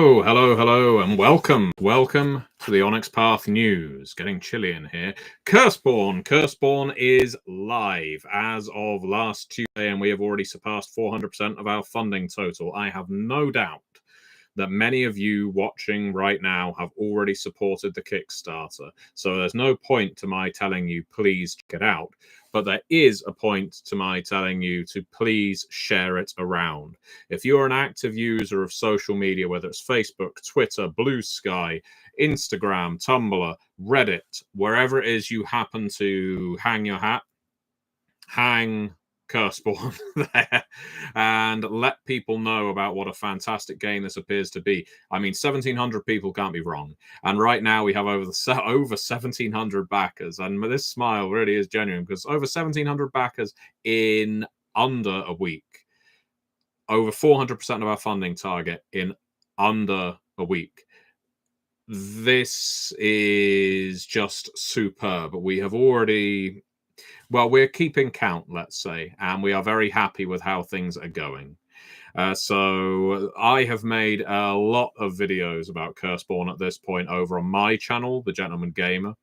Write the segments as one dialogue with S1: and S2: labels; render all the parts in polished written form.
S1: Hello, and welcome to the Onyx Path News. Getting chilly in here. Curseborne is live as of last Tuesday, and we have already surpassed 400% of our funding total. I have no doubt that many of you watching right now have already supported the Kickstarter. So there's no point to my telling you, please check it out. But there is a point to my telling you to please share it around. If you're an active user of social media, whether it's Facebook, Twitter, Blue Sky, Instagram, Tumblr, Reddit, wherever it is you happen to hang your hat, hang Curseborne there and let people know about what a fantastic game this appears to be. I mean, 1,700 people can't be wrong. And right now we have over 1,700 backers. And this smile really is genuine because over 1,700 backers in under a week. Over 400% of our funding target in under a week. This is just superb. We have already... Well, we're keeping count, let's say, and we are very happy with how things are going. So I have made a lot of videos about Curseborne at this point over on my channel, The Gentleman Gamer.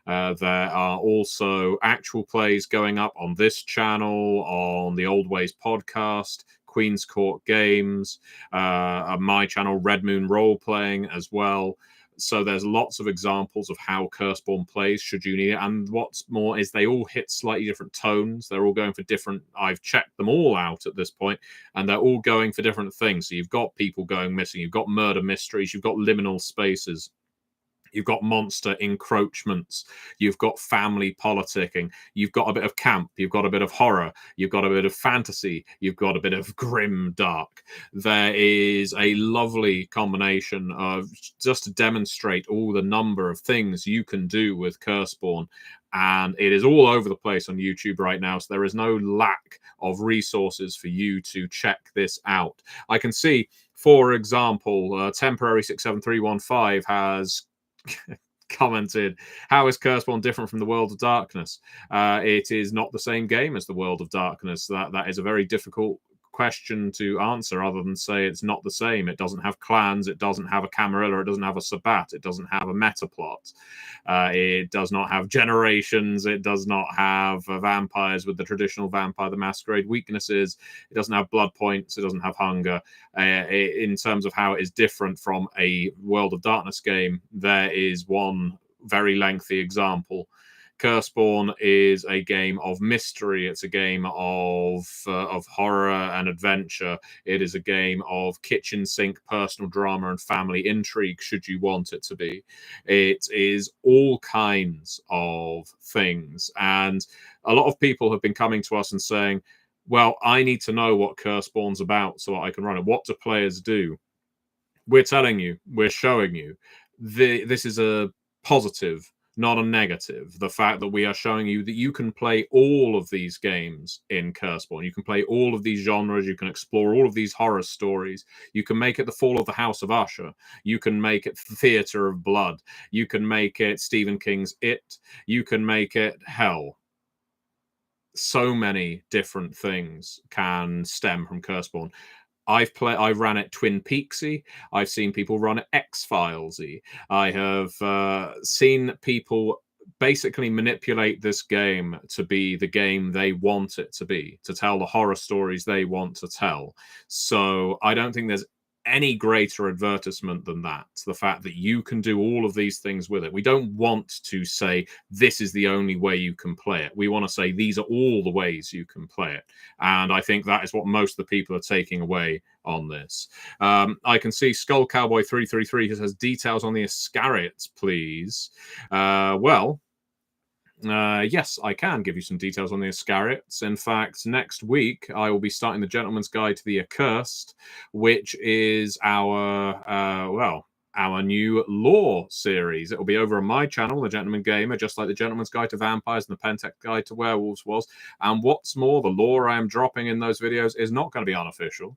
S1: There are also actual plays going up on this channel, on the Old Ways podcast, Queen's Court Games, on my channel, Red Moon Role Playing as well. So there's lots of examples of how Curseborne plays should you need it. And what's more is they all hit slightly different tones. They're all going for different... I've checked them all out at this point, and they're all going for different things. So you've got people going missing. You've got murder mysteries. You've got liminal spaces. You've got monster encroachments. You've got family politicking. You've got a bit of camp. You've got a bit of horror. You've got a bit of fantasy. You've got a bit of grim dark. There is a lovely combination of just to demonstrate all the number of things you can do with Curseborne. And it is all over the place on YouTube right now. So there is no lack of resources for you to check this out. I can see, for example, Temporary 67315 has commented, how is Curseborne different from the World of Darkness? It is not the same game as the World of Darkness. That is a very difficult question to answer, other than say it's not the same. It doesn't have clans, it doesn't have a Camarilla, it doesn't have a Sabbat, it doesn't have a meta plot, it does not have generations, it does not have vampires with the traditional Vampire the Masquerade weaknesses, it doesn't have blood points, it doesn't have hunger. In terms of how it is different from a World of Darkness game, there is one very lengthy example. Curseborne is a game of mystery. It's a game of horror and adventure. It is a game of kitchen sink personal drama and family intrigue, should you want it to be. It is all kinds of things. And a lot of people have been coming to us and saying, well, I need to know what Curseborne's about so I can run it. What do players do? We're telling you, we're showing you. This is a positive, not a negative. The fact that we are showing you that you can play all of these games in Curseborne. You can play all of these genres. You can explore all of these horror stories. You can make it the Fall of the House of Usher. You can make it Theatre of Blood. You can make it Stephen King's It. You can make it hell. So many different things can stem from Curseborne. I've ran it Twin Peaksy. I've seen people run it X-Filesy. I have seen people basically manipulate this game to be the game they want it to be, to tell the horror stories they want to tell. So I don't think there's any greater advertisement than that. The fact that you can do all of these things with it. We don't want to say this is the only way you can play it. We want to say these are all the ways you can play it. And I think that is what most of the people are taking away on this. I can see Skull Cowboy 333 says details on the Iscariots, please. Yes, I can give you some details on the Iscariots. In fact, next week, I will be starting the Gentleman's Guide to the Accursed, which is our new lore series. It will be over on my channel, The Gentleman Gamer, just like the Gentleman's Guide to Vampires and the Pentec Guide to Werewolves was. And what's more, the lore I am dropping in those videos is not going to be unofficial.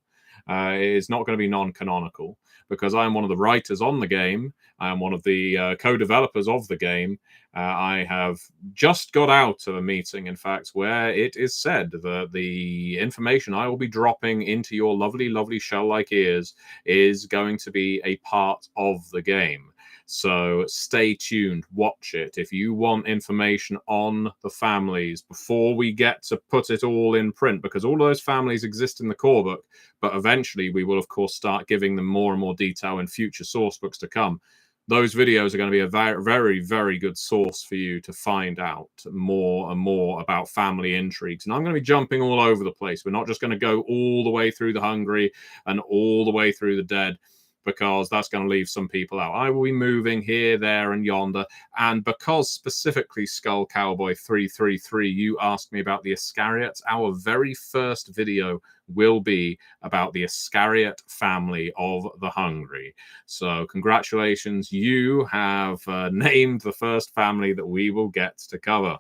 S1: It is not going to be non-canonical because I am one of the writers on the game. I am one of the co-developers of the game. I have just got out of a meeting, in fact, where it is said that the information I will be dropping into your lovely, lovely shell-like ears is going to be a part of the game. So stay tuned, watch it. If you want information on the families before we get to put it all in print, because all those families exist in the core book, but eventually we will, of course, start giving them more and more detail in future source books to come. Those videos are going to be a very, very, very good source for you to find out more and more about family intrigues. And I'm going to be jumping all over the place. We're not just going to go all the way through the Hungry and all the way through the Dead, because that's going to leave some people out. I will be moving here, there, and yonder. And because specifically Skull Cowboy 333, you asked me about the Iscariots, our very first video will be about the Iscariot family of the Hungry. So congratulations, you have named the first family that we will get to cover.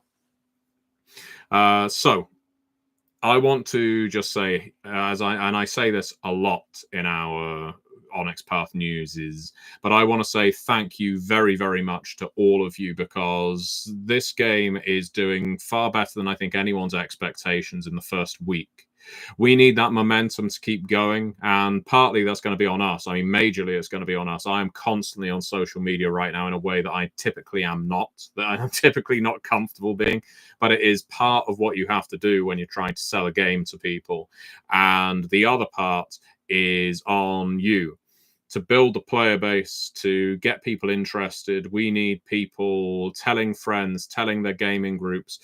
S1: So I want to just say, I say this a lot in our Onyx Path news but I want to say thank you very, very much to all of you, because this game is doing far better than I think anyone's expectations in the first week. We need that momentum to keep going, and partly that's going to be on us. I mean, majorly it's going to be on us. I am constantly on social media right now in a way that I typically am not, that I'm typically not comfortable being, but it is part of what you have to do when you're trying to sell a game to people. And the other part is on you. To build the player base, to get people interested, we need people telling friends, telling their gaming groups,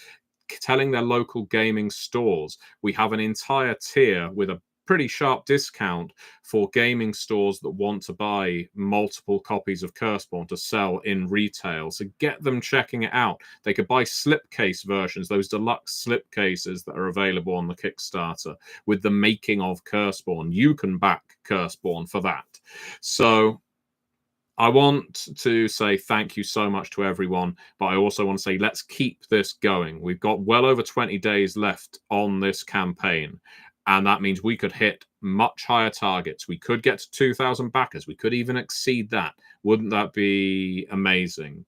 S1: telling their local gaming stores. We have an entire tier with a pretty sharp discount for gaming stores that want to buy multiple copies of Curseborne to sell in retail. So get them checking it out. They could buy slipcase versions, those deluxe slipcases that are available on the Kickstarter with the making of Curseborne. You can back Curseborne for that. So I want to say thank you so much to everyone, but I also want to say let's keep this going. We've got well over 20 days left on this campaign, and that means we could hit much higher targets. We could get to 2,000 backers. We could even exceed that. Wouldn't that be amazing?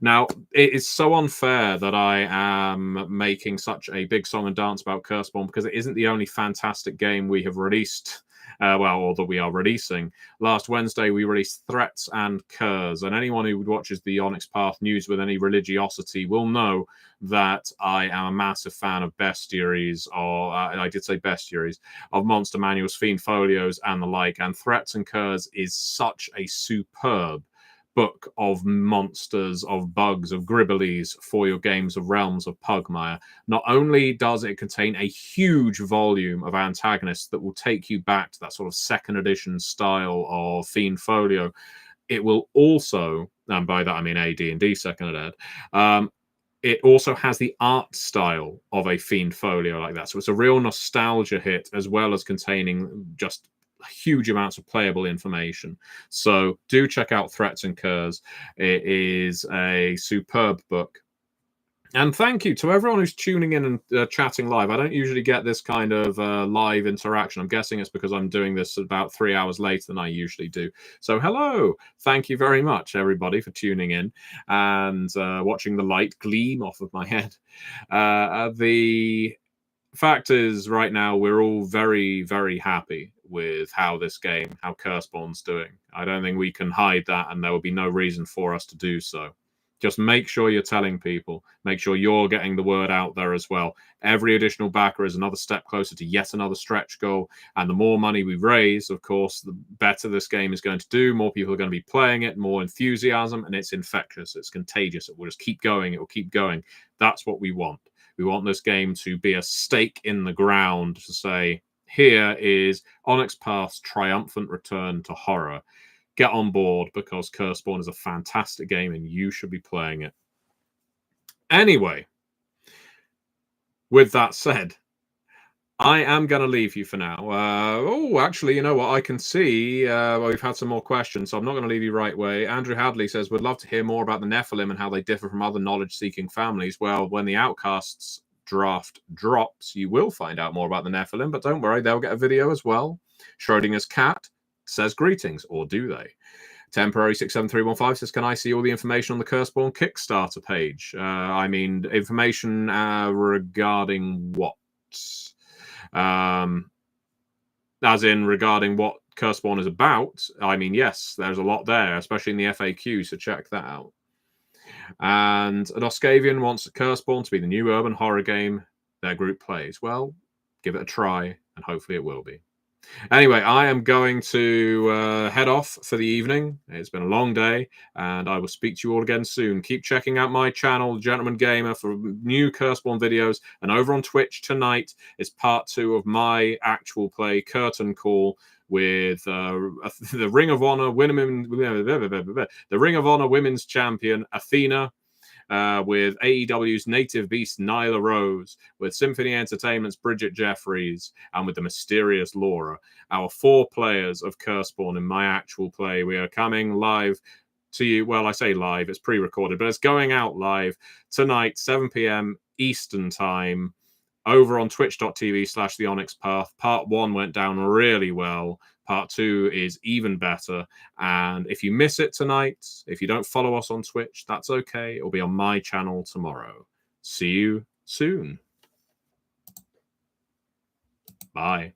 S1: Now, it is so unfair that I am making such a big song and dance about Curseborne, because it isn't the only fantastic game we have released. Or that we are releasing. Last Wednesday, we released Threats and Curs, and anyone who watches the Onyx Path news with any religiosity will know that I am a massive fan of bestiaries, or I did say bestiaries, of monster manuals, fiend folios, and the like. And Threats and Curs is such a superb book of monsters, of bugs, of gribblies for your games of Realms of Pugmire. Not only does it contain a huge volume of antagonists that will take you back to that sort of second edition style of Fiend Folio, it will also, and by that I mean AD&D second ed, it also has the art style of a Fiend Folio like that. So it's a real nostalgia hit, as well as containing just huge amounts of playable information. So do check out Threats and Curs. It is a superb book. And thank you to everyone who's tuning in and chatting live. I don't usually get this kind of live interaction. I'm guessing it's because I'm doing this about 3 hours later than I usually do. So hello. Thank you very much, everybody, for tuning in and watching the light gleam off of my head. The fact is, right now, we're all very, very happy with how this game, how Curseborne's doing. I don't think we can hide that, and there will be no reason for us to do so. Just make sure you're telling people. Make sure you're getting the word out there as well. Every additional backer is another step closer to yet another stretch goal. And the more money we raise, of course, the better this game is going to do. More people are going to be playing it, more enthusiasm, and it's infectious. It's contagious. It will just keep going. It will keep going. That's what we want. We want this game to be a stake in the ground to say, here is Onyx Path's triumphant return to horror. Get on board, because Curseborne is a fantastic game and you should be playing it. Anyway, with that said, I am going to leave you for now. Actually, you know what? I can see we've had some more questions, so I'm not going to leave you right away. Andrew Hadley says, would love to hear more about the Nephilim and how they differ from other knowledge-seeking families. Well, when the Outcasts draft drops, you will find out more about the Nephilim, but don't worry, they'll get a video as well.
S2: Schrodinger's cat says greetings, or do they? Temporary 67315 says, can I see all the information on the Curseborne Kickstarter page? I mean, information regarding what? As in regarding what Curseborne is about. I mean, yes, there's a lot there, especially in the FAQ, so check that out. And an Oscavian wants Curseborne to be the new urban horror game their group plays. Well, give it a try, and hopefully it will be. Anyway, I am going to head off for the evening. It's been a long day, and I will speak to you all again soon. Keep checking out my channel, Gentleman Gamer, for new Curseborne videos. And over on Twitch tonight is part 2 of my actual play, Curtain Call, with the Ring of Honor Women's Champion Athena. With AEW's native beast Nyla Rose, with Symphony Entertainment's Bridget Jeffries, and with the mysterious Laura. Our 4 players of Curseborne in my actual play. We are coming live to you. Well, I say live, it's pre-recorded, but it's going out live tonight, 7 p.m. Eastern Time, over on twitch.tv/the Onyx Path. Part 1 went down really well. Part 2 is even better. And if you miss it tonight, if you don't follow us on Twitch, that's okay. It'll be on my channel tomorrow. See you soon. Bye.